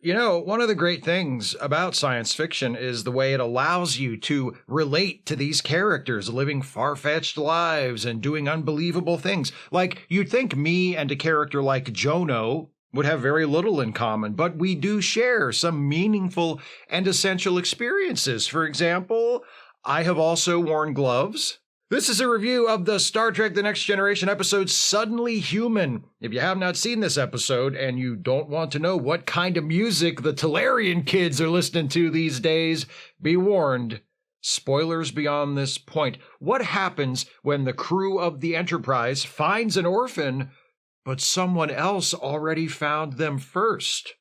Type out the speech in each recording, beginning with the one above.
You know, one of the great things about science fiction is the way it allows you to relate to these characters living far-fetched lives and doing unbelievable things. Like, you'd think me and a character like Jono would have very little in common, but we do share some meaningful and essential experiences. For example, I have also worn gloves. This is a review of the Star Trek The Next Generation episode Suddenly Human. If you have not seen this episode and you don't want to know what kind of music the Tarian kids are listening to these days, be warned. Spoilers beyond this point. What happens when the crew of the Enterprise finds an orphan, but someone else already found them first?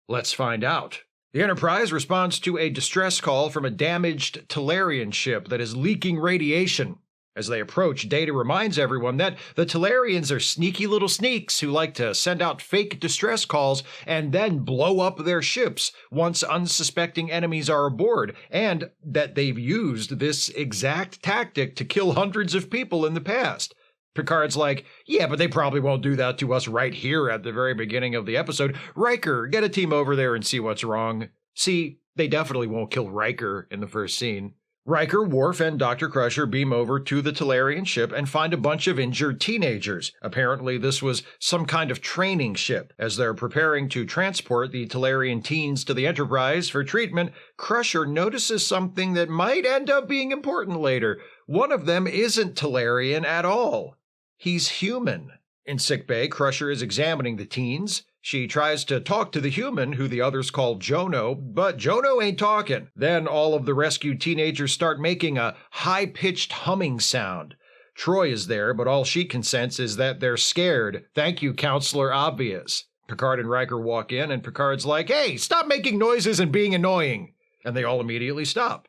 Let's find out. The Enterprise responds to a distress call from a damaged Tarian ship that is leaking radiation. As they approach, Data reminds everyone that the Talarians are sneaky little sneaks who like to send out fake distress calls and then blow up their ships once unsuspecting enemies are aboard, and that they've used this exact tactic to kill hundreds of people in the past. Picard's like, yeah, but they probably won't do that to us right here at the very beginning of the episode. Riker, get a team over there and see what's wrong. See, they definitely won't kill Riker in the first scene. Riker, Worf, and Dr. Crusher beam over to the Talarian ship and find a bunch of injured teenagers. Apparently, this was some kind of training ship. As they're preparing to transport the Talarian teens to the Enterprise for treatment, Crusher notices something that might end up being important later. One of them isn't Talarian at all. He's human. In sickbay, Crusher is examining the teens. She tries to talk to the human, who the others call Jono, but Jono ain't talking. Then all of the rescued teenagers start making a high-pitched humming sound. Troy is there, but all she can sense is that they're scared. Thank you, Counselor Obvious. Picard and Riker walk in, and Picard's like, hey, stop making noises and being annoying. And they all immediately stop.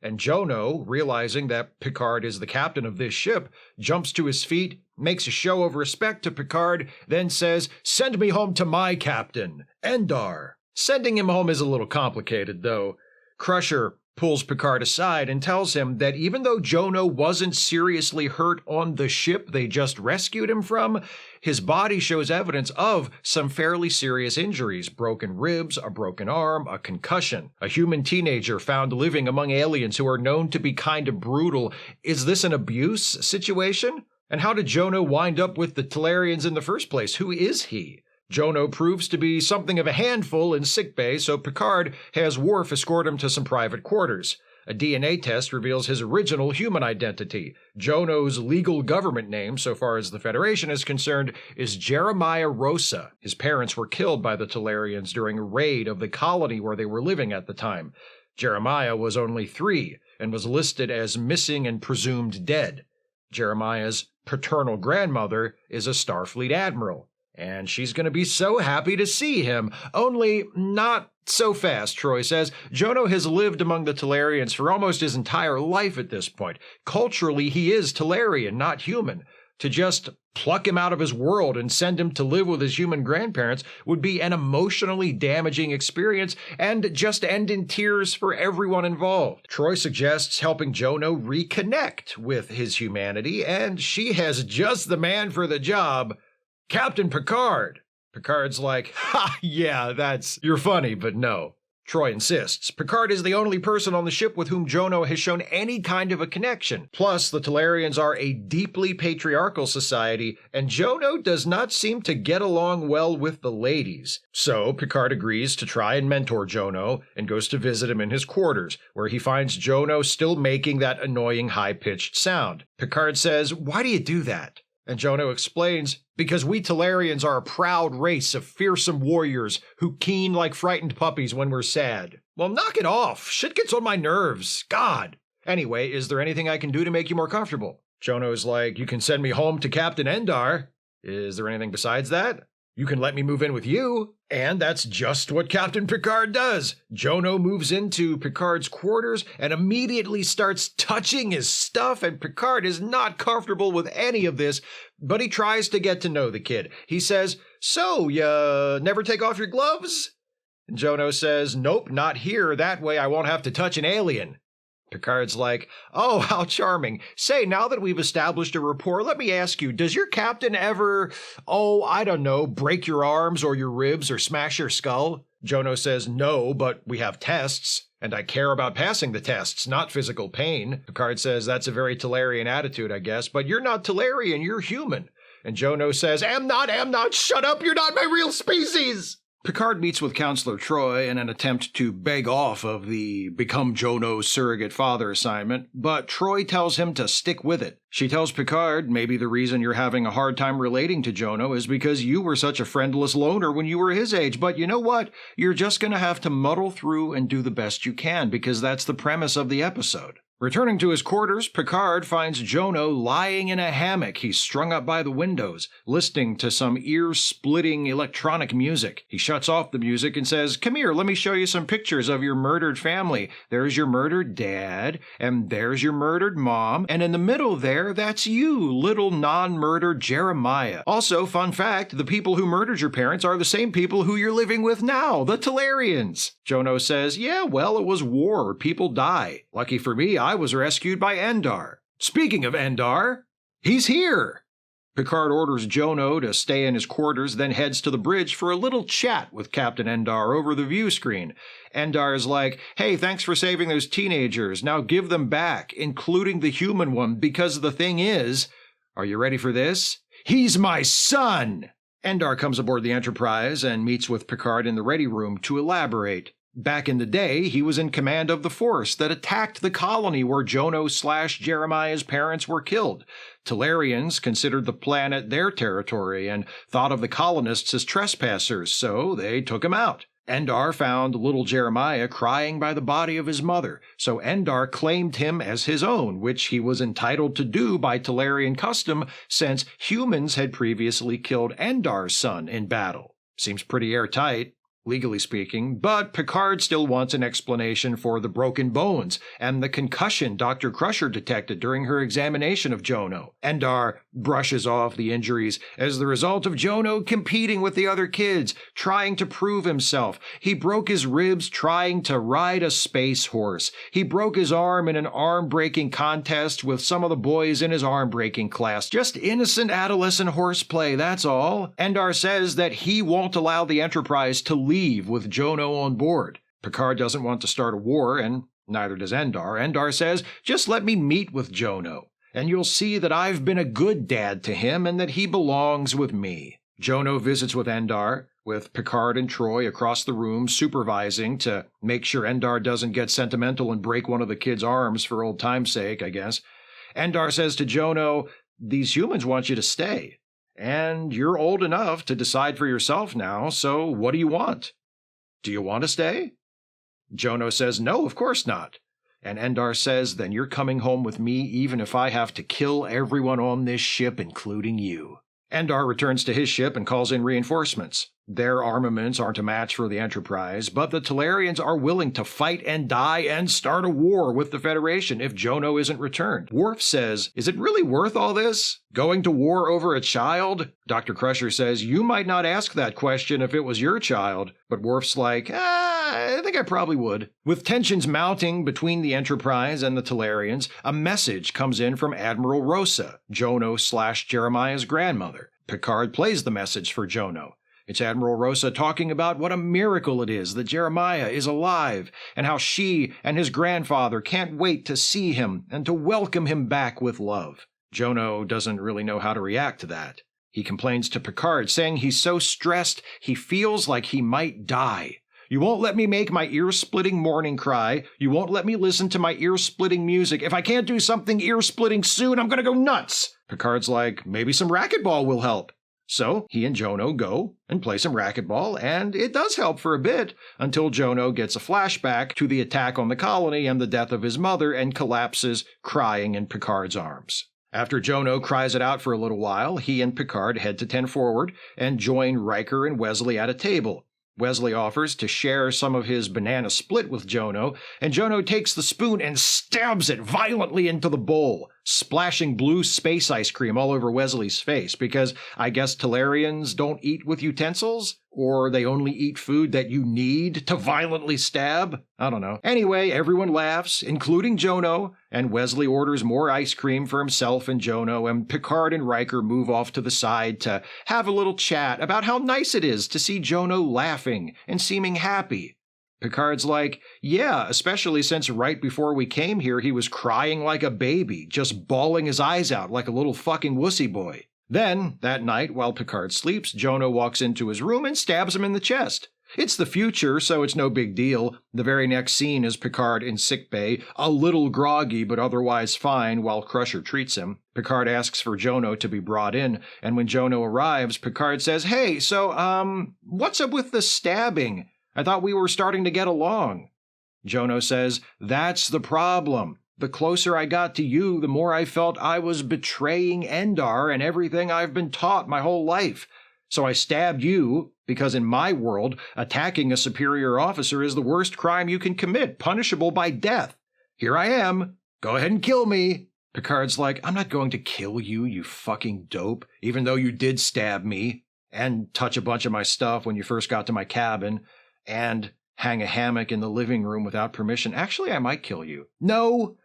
And Jono, realizing that Picard is the captain of this ship, jumps to his feet, makes a show of respect to Picard, then says, send me home to my captain, Endar. Sending him home is a little complicated, though. Crusher pulls Picard aside and tells him that even though Jono wasn't seriously hurt on the ship they just rescued him from, his body shows evidence of some fairly serious injuries: broken ribs, a broken arm, a concussion. A human teenager found living among aliens who are known to be kind of brutal. Is this an abuse situation? And how did Jono wind up with the Talarians in the first place? Who is he? Jono proves to be something of a handful in sickbay, so Picard has Worf escort him to some private quarters. A DNA test reveals his original human identity. Jono's legal government name, so far as the Federation is concerned, is Jeremiah Rosa. His parents were killed by the Talarians during a raid of the colony where they were living at the time. Jeremiah was only 3 and was listed as missing and presumed dead. Jeremiah's paternal grandmother is a Starfleet admiral, and she's going to be so happy to see him. Only not so fast, Troy says. Jono has lived among the Talarians for almost his entire life at this point. Culturally, he is Talarian, not human. To just pluck him out of his world and send him to live with his human grandparents would be an emotionally damaging experience and just end in tears for everyone involved. Troy suggests helping Jono reconnect with his humanity, and she has just the man for the job: Captain Picard. Picard's like, ha, yeah, you're funny, but no. Troy insists. Picard is the only person on the ship with whom Jono has shown any kind of a connection. Plus, the Talarians are a deeply patriarchal society, and Jono does not seem to get along well with the ladies. So, Picard agrees to try and mentor Jono, and goes to visit him in his quarters, where he finds Jono still making that annoying high-pitched sound. Picard says, why do you do that? And Jono explains, because we Talarians are a proud race of fearsome warriors who keen like frightened puppies when we're sad. Well, knock it off. Shit gets on my nerves. God. Anyway, is there anything I can do to make you more comfortable? Jono's like, you can send me home to Captain Endar. Is there anything besides that? You can let me move in with you. And that's just what Captain Picard does. Jono moves into Picard's quarters and immediately starts touching his stuff, and Picard is not comfortable with any of this, but he tries to get to know the kid. He says, so, you never take off your gloves? And Jono says, nope, not here. That way I won't have to touch an alien. Picard's like, oh, how charming. Say, now that we've established a rapport, let me ask you, does your captain ever, I don't know, break your arms or your ribs or smash your skull? Jono says, no, but we have tests, and I care about passing the tests, not physical pain. Picard says, that's a very Talarian attitude, I guess, but you're not Talarian, you're human. And Jono says, am not, shut up, you're not my real species! Picard meets with Counselor Troi in an attempt to beg off of the become Jono's surrogate father assignment, but Troi tells him to stick with it. She tells Picard maybe the reason you're having a hard time relating to Jono is because you were such a friendless loner when you were his age, but you know what? You're just going to have to muddle through and do the best you can, because that's the premise of the episode. Returning to his quarters, Picard finds Jono lying in a hammock he's strung up by the windows, listening to some ear-splitting electronic music. He shuts off the music and says, come here, let me show you some pictures of your murdered family. There's your murdered dad, and there's your murdered mom, and in the middle there, that's you, little non-murdered Jeremiah. Also, fun fact, the people who murdered your parents are the same people who you're living with now, the Talarians. Jono says, yeah, well, it was war. People die. Lucky for me, I was rescued by Endar. Speaking of Endar, he's here! Picard orders Jono to stay in his quarters, then heads to the bridge for a little chat with Captain Endar over the view screen. Endar is like, hey, thanks for saving those teenagers. Now give them back, including the human one, because the thing is, are you ready for this? He's my son! Endar comes aboard the Enterprise and meets with Picard in the ready room to elaborate. Back in the day, he was in command of the force that attacked the colony where Jono/Jeremiah's parents were killed. Talarians considered the planet their territory and thought of the colonists as trespassers, so they took him out. Endar found little Jeremiah crying by the body of his mother, so Endar claimed him as his own, which he was entitled to do by Talarian custom since humans had previously killed Endar's son in battle. Seems pretty airtight, legally speaking, but Picard still wants an explanation for the broken bones and the concussion Dr. Crusher detected during her examination of Jono. Endar brushes off the injuries as the result of Jono competing with the other kids, trying to prove himself. He broke his ribs trying to ride a space horse. He broke his arm in an arm-breaking contest with some of the boys in his arm-breaking class. Just innocent adolescent horseplay, that's all. Endar says that he won't allow the Enterprise to leave with Jono on board. Picard doesn't want to start a war, and neither does Endar. Endar says, just let me meet with Jono, and you'll see that I've been a good dad to him and that he belongs with me. Jono visits with Endar, with Picard and Troi across the room supervising to make sure Endar doesn't get sentimental and break one of the kids' arms for old time's sake, I guess. Endar says to Jono, these humans want you to stay. And you're old enough to decide for yourself now, so what do you want? Do you want to stay? Jono says, no, of course not. And Endar says, then you're coming home with me even if I have to kill everyone on this ship, including you. Endar returns to his ship and calls in reinforcements. Their armaments aren't a match for the Enterprise, but the Talarians are willing to fight and die and start a war with the Federation if Jono isn't returned. Worf says, is it really worth all this? Going to war over a child? Dr. Crusher says, you might not ask that question if it was your child, but Worf's like, I think I probably would. With tensions mounting between the Enterprise and the Talarians, a message comes in from Admiral Rosa, Jono/Jeremiah's grandmother. Picard plays the message for Jono. It's Admiral Rosa talking about what a miracle it is that Jeremiah is alive, and how she and his grandfather can't wait to see him and to welcome him back with love. Jono doesn't really know how to react to that. He complains to Picard, saying he's so stressed he feels like he might die. You won't let me make my ear-splitting morning cry. You won't let me listen to my ear-splitting music. If I can't do something ear-splitting soon, I'm gonna go nuts. Picard's like, maybe some racquetball will help. So he and Jono go and play some racquetball, and it does help for a bit, until Jono gets a flashback to the attack on the colony and the death of his mother and collapses, crying in Picard's arms. After Jono cries it out for a little while, he and Picard head to 10 Forward and join Riker and Wesley at a table. Wesley offers to share some of his banana split with Jono, and Jono takes the spoon and stabs it violently into the bowl. splashing blue space ice cream all over Wesley's face, because I guess Talarians don't eat with utensils? Or they only eat food that you need to violently stab? I don't know. Anyway, everyone laughs, including Jono, and Wesley orders more ice cream for himself and Jono, and Picard and Riker move off to the side to have a little chat about how nice it is to see Jono laughing and seeming happy. Picard's like, yeah, especially since right before we came here he was crying like a baby, just bawling his eyes out like a little fucking wussy boy. Then, that night, while Picard sleeps, Jono walks into his room and stabs him in the chest. It's the future, so it's no big deal. The very next scene is Picard in sickbay, a little groggy but otherwise fine while Crusher treats him. Picard asks for Jono to be brought in, and when Jono arrives, Picard says, hey, so, what's up with the stabbing? I thought we were starting to get along. Jono says, that's the problem. The closer I got to you, the more I felt I was betraying Endar and everything I've been taught my whole life. So I stabbed you, because in my world, attacking a superior officer is the worst crime you can commit, punishable by death. Here I am. Go ahead and kill me. Picard's like, I'm not going to kill you, you fucking dope, even though you did stab me, and touch a bunch of my stuff when you first got to my cabin, and hang a hammock in the living room without permission. Actually, I might kill you. No,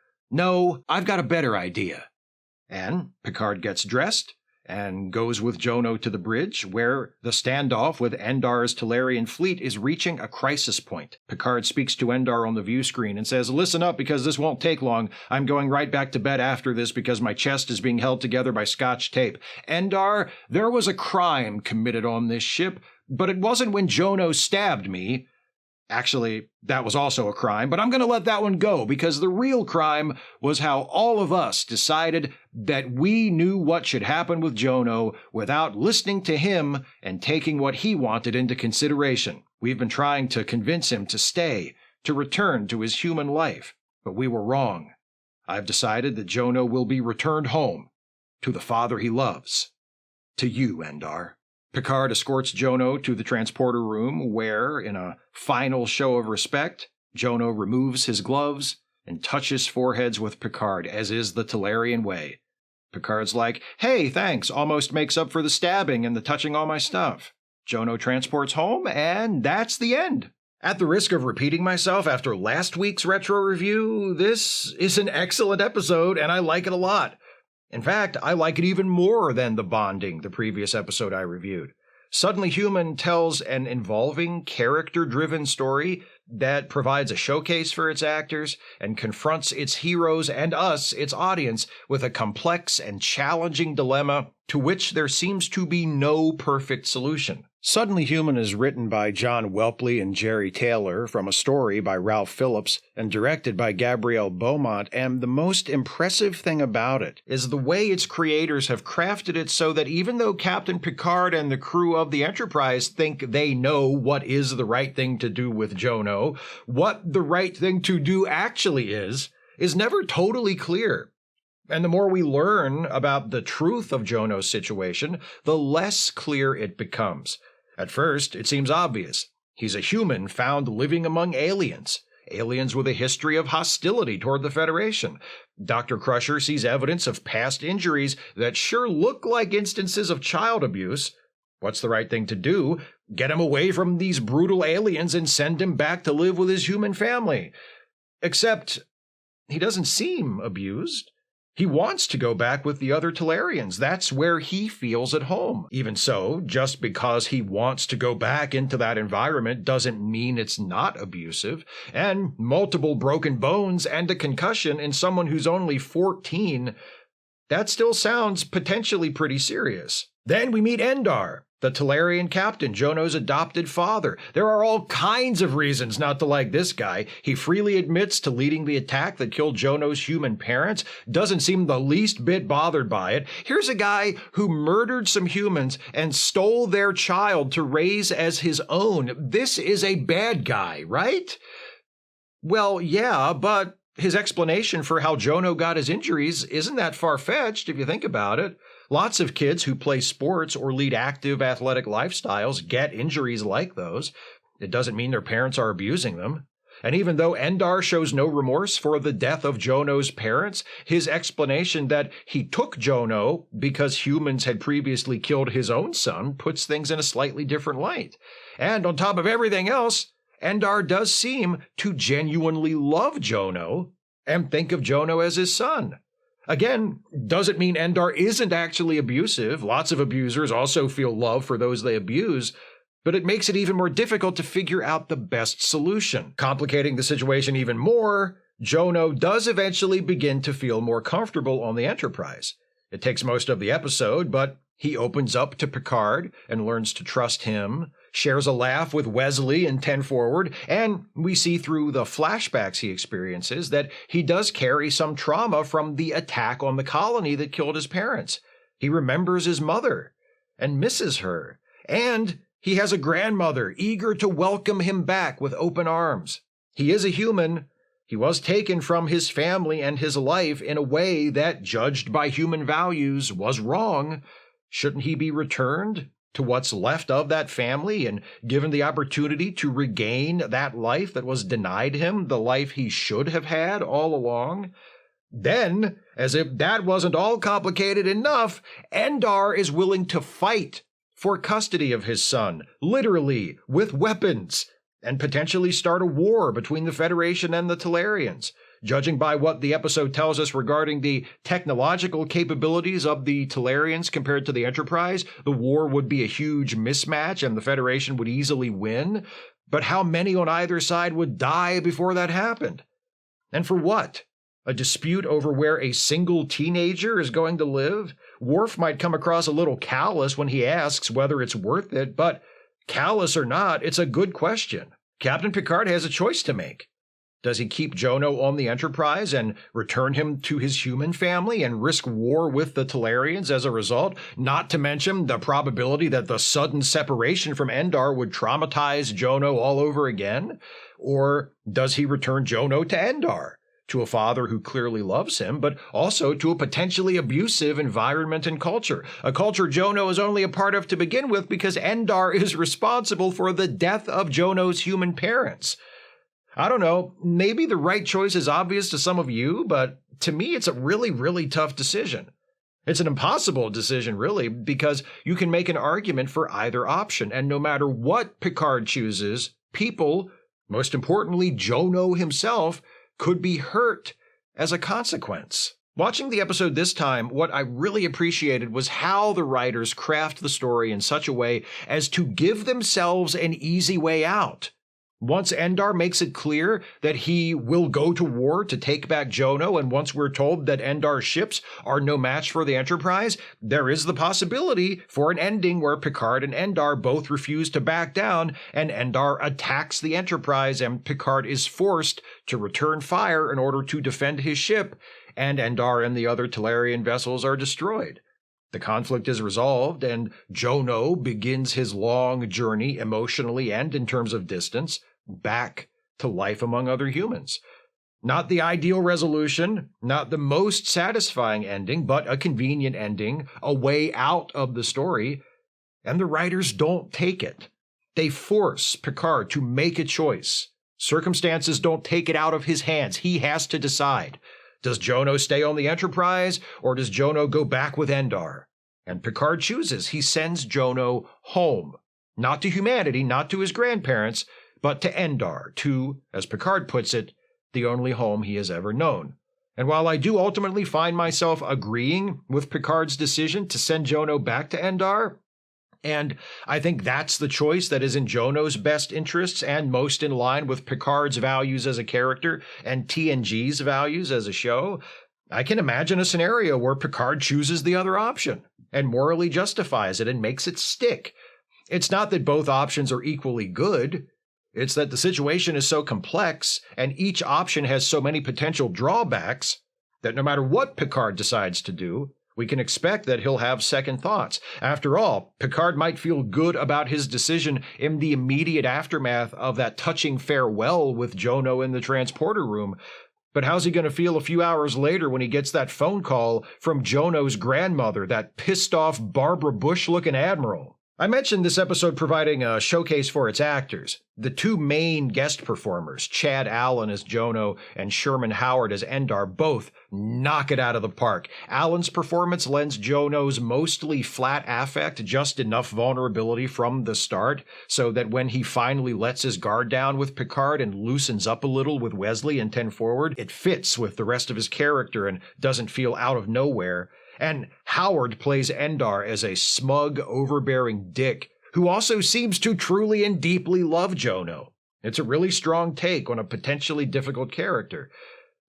I've got a better idea. And Picard gets dressed and goes with Jono to the bridge, where the standoff with Endar's Talarian fleet is reaching a crisis point. Picard speaks to Endar on the view screen and says, listen up, because this won't take long. I'm going right back to bed after this because my chest is being held together by scotch tape. Endar, there was a crime committed on this ship, but it wasn't when Jono stabbed me. Actually, that was also a crime, but I'm going to let that one go, because the real crime was how all of us decided that we knew what should happen with Jono without listening to him and taking what he wanted into consideration. We've been trying to convince him to stay, to return to his human life, but we were wrong. I've decided that Jono will be returned home, to the father he loves, to you, Endar. Picard escorts Jono to the transporter room where, in a final show of respect, Jono removes his gloves and touches foreheads with Picard, as is the Talarian way. Picard's like, hey, thanks, almost makes up for the stabbing and the touching all my stuff. Jono transports home, and that's the end. At the risk of repeating myself after last week's retro review, this is an excellent episode, and I like it a lot. In fact, I like it even more than The Bonding, the previous episode I reviewed. Suddenly Human tells an involving, character-driven story that provides a showcase for its actors and confronts its heroes and us, its audience, with a complex and challenging dilemma to which there seems to be no perfect solution. Suddenly Human is written by John Welpley and Jerry Taylor from a story by Ralph Phillips and directed by Gabrielle Beaumont, and the most impressive thing about it is the way its creators have crafted it so that even though Captain Picard and the crew of the Enterprise think they know what is the right thing to do with Jono, what the right thing to do actually is never totally clear. And the more we learn about the truth of Jono's situation, the less clear it becomes. At first, it seems obvious. He's a human found living among aliens with a history of hostility toward the Federation. Dr. Crusher sees evidence of past injuries that sure look like instances of child abuse. What's the right thing to do? Get him away from these brutal aliens and send him back to live with his human family. Except, he doesn't seem abused. He wants to go back with the other Talarians. That's where he feels at home. Even so, just because he wants to go back into that environment doesn't mean it's not abusive. And multiple broken bones and a concussion in someone who's only 14, that still sounds potentially pretty serious. Then we meet Endar, the Talarian captain, Jono's adopted father. There are all kinds of reasons not to like this guy. He freely admits to leading the attack that killed Jono's human parents, doesn't seem the least bit bothered by it. Here's a guy who murdered some humans and stole their child to raise as his own. This is a bad guy, right? Well, yeah, but his explanation for how Jono got his injuries isn't that far-fetched if you think about it. Lots of kids who play sports or lead active athletic lifestyles get injuries like those. It doesn't mean their parents are abusing them. And even though Endar shows no remorse for the death of Jono's parents, his explanation that he took Jono because humans had previously killed his own son puts things in a slightly different light. And on top of everything else, Endar does seem to genuinely love Jono and think of Jono as his son. Again, doesn't mean Endar isn't actually abusive. Lots of abusers also feel love for those they abuse, but it makes it even more difficult to figure out the best solution. Complicating the situation even more, Jono does eventually begin to feel more comfortable on the Enterprise. It takes most of the episode, but he opens up to Picard and learns to trust him, shares a laugh with Wesley in 10 Forward, and we see through the flashbacks he experiences that he does carry some trauma from the attack on the colony that killed his parents. He remembers his mother and misses her, and he has a grandmother eager to welcome him back with open arms. He is a human. He was taken from his family and his life in a way that, judged by human values, was wrong. Shouldn't he be returned to what's left of that family and given the opportunity to regain that life that was denied him, the life he should have had all along? Then, as if that wasn't all complicated enough, Endar is willing to fight for custody of his son, literally, with weapons, and potentially start a war between the Federation and the Talarians. Judging by what the episode tells us regarding the technological capabilities of the Talarians compared to the Enterprise, the war would be a huge mismatch and the Federation would easily win. But how many on either side would die before that happened? And for what? A dispute over where a single teenager is going to live? Worf might come across a little callous when he asks whether it's worth it, but callous or not, it's a good question. Captain Picard has a choice to make. Does he keep Jono on the Enterprise and return him to his human family and risk war with the Talarians as a result? Not to mention the probability that the sudden separation from Endar would traumatize Jono all over again? Or does he return Jono to Endar, to a father who clearly loves him, but also to a potentially abusive environment and culture, a culture Jono is only a part of to begin with because Endar is responsible for the death of Jono's human parents? I don't know, maybe the right choice is obvious to some of you, but to me it's a really, really tough decision. It's an impossible decision, really, because you can make an argument for either option, and no matter what Picard chooses, people, most importantly Jono himself, could be hurt as a consequence. Watching the episode this time, what I really appreciated was how the writers craft the story in such a way as to give themselves an easy way out. Once Endar makes it clear that he will go to war to take back Jono, and once we're told that Endar's ships are no match for the Enterprise, there is the possibility for an ending where Picard and Endar both refuse to back down, and Endar attacks the Enterprise, and Picard is forced to return fire in order to defend his ship, and Endar and the other Talarian vessels are destroyed. The conflict is resolved, and Jono begins his long journey emotionally and in terms of distance back to life among other humans. Not the ideal resolution, not the most satisfying ending, but a convenient ending, a way out of the story, and the writers don't take it. They force Picard to make a choice. Circumstances don't take it out of his hands. He has to decide. Does Jono stay on the Enterprise, or does Jono go back with Endar? And Picard chooses. He sends Jono home. Not to humanity, not to his grandparents, but to Endar, to, as Picard puts it, the only home he has ever known. And while I do ultimately find myself agreeing with Picard's decision to send Jono back to Endar, and I think that's the choice that is in Jono's best interests and most in line with Picard's values as a character and TNG's values as a show, I can imagine a scenario where Picard chooses the other option and morally justifies it and makes it stick. It's not that both options are equally good. It's that the situation is so complex and each option has so many potential drawbacks that no matter what Picard decides to do, we can expect that he'll have second thoughts. After all, Picard might feel good about his decision in the immediate aftermath of that touching farewell with Jono in the transporter room. But how's he going to feel a few hours later when he gets that phone call from Jono's grandmother, that pissed-off Barbara Bush-looking admiral? I mentioned this episode providing a showcase for its actors. The two main guest performers, Chad Allen as Jono and Sherman Howard as Endar, both knock it out of the park. Allen's performance lends Jono's mostly flat affect just enough vulnerability from the start, so that when he finally lets his guard down with Picard and loosens up a little with Wesley and 10 Forward, it fits with the rest of his character and doesn't feel out of nowhere. And Howard plays Endar as a smug, overbearing dick who also seems to truly and deeply love Jono. It's a really strong take on a potentially difficult character.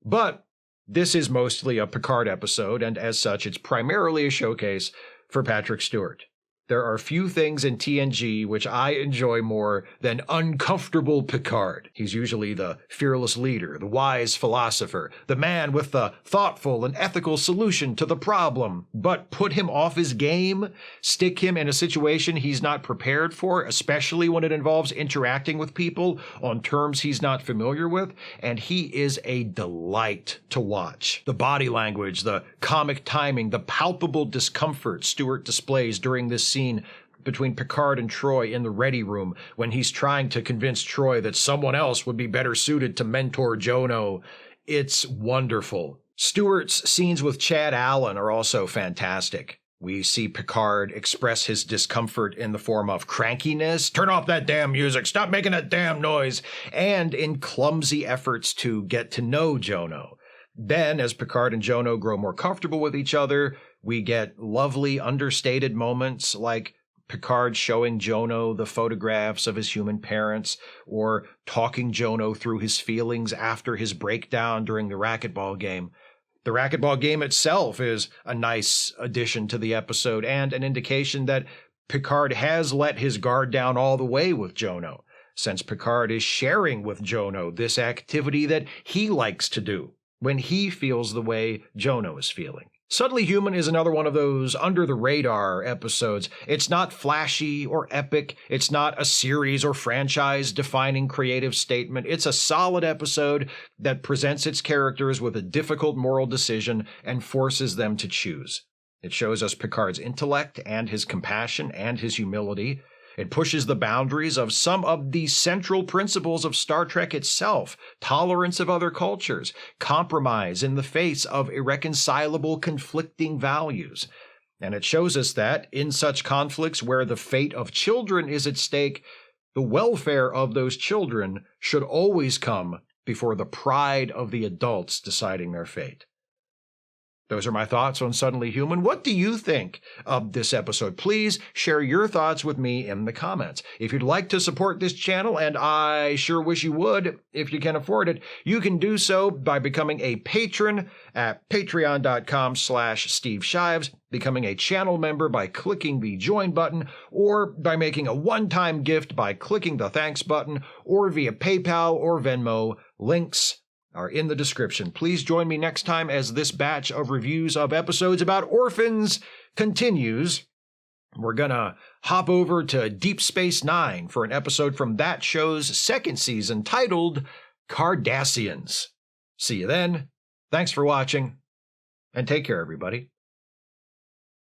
But this is mostly a Picard episode, and as such, it's primarily a showcase for Patrick Stewart. There are few things in TNG which I enjoy more than uncomfortable Picard. He's usually the fearless leader, the wise philosopher, the man with the thoughtful and ethical solution to the problem. But put him off his game, stick him in a situation he's not prepared for, especially when it involves interacting with people on terms he's not familiar with, and he is a delight to watch. The body language, the comic timing, the palpable discomfort Stewart displays during this scene between Picard and Troy in the ready room when he's trying to convince Troy that someone else would be better suited to mentor Jono. It's wonderful. Stewart's scenes with Chad Allen are also fantastic. We see Picard express his discomfort in the form of crankiness, turn off that damn music, stop making that damn noise, and in clumsy efforts to get to know Jono. Then, as Picard and Jono grow more comfortable with each other, we get lovely, understated moments like Picard showing Jono the photographs of his human parents, or talking Jono through his feelings after his breakdown during the racquetball game. The racquetball game itself is a nice addition to the episode and an indication that Picard has let his guard down all the way with Jono, since Picard is sharing with Jono this activity that he likes to do when he feels the way Jono is feeling. Suddenly Human is another one of those under-the-radar episodes. It's not flashy or epic. It's not a series or franchise-defining creative statement. It's a solid episode that presents its characters with a difficult moral decision and forces them to choose. It shows us Picard's intellect and his compassion and his humility. It pushes the boundaries of some of the central principles of Star Trek itself: tolerance of other cultures, compromise in the face of irreconcilable conflicting values. And it shows us that, in such conflicts where the fate of children is at stake, the welfare of those children should always come before the pride of the adults deciding their fate. Those are my thoughts on Suddenly Human. What do you think of this episode? Please share your thoughts with me in the comments. If you'd like to support this channel, and I sure wish you would if you can afford it, you can do so by becoming a patron at patreon.com/Steve Shives, becoming a channel member by clicking the join button, or by making a one-time gift by clicking the thanks button, or via PayPal or Venmo. Links are in the description. Please join me next time as this batch of reviews of episodes about Orphans continues. We're gonna hop over to Deep Space Nine for an episode from that show's second season titled Cardassians. See you then. Thanks for watching, and take care, everybody.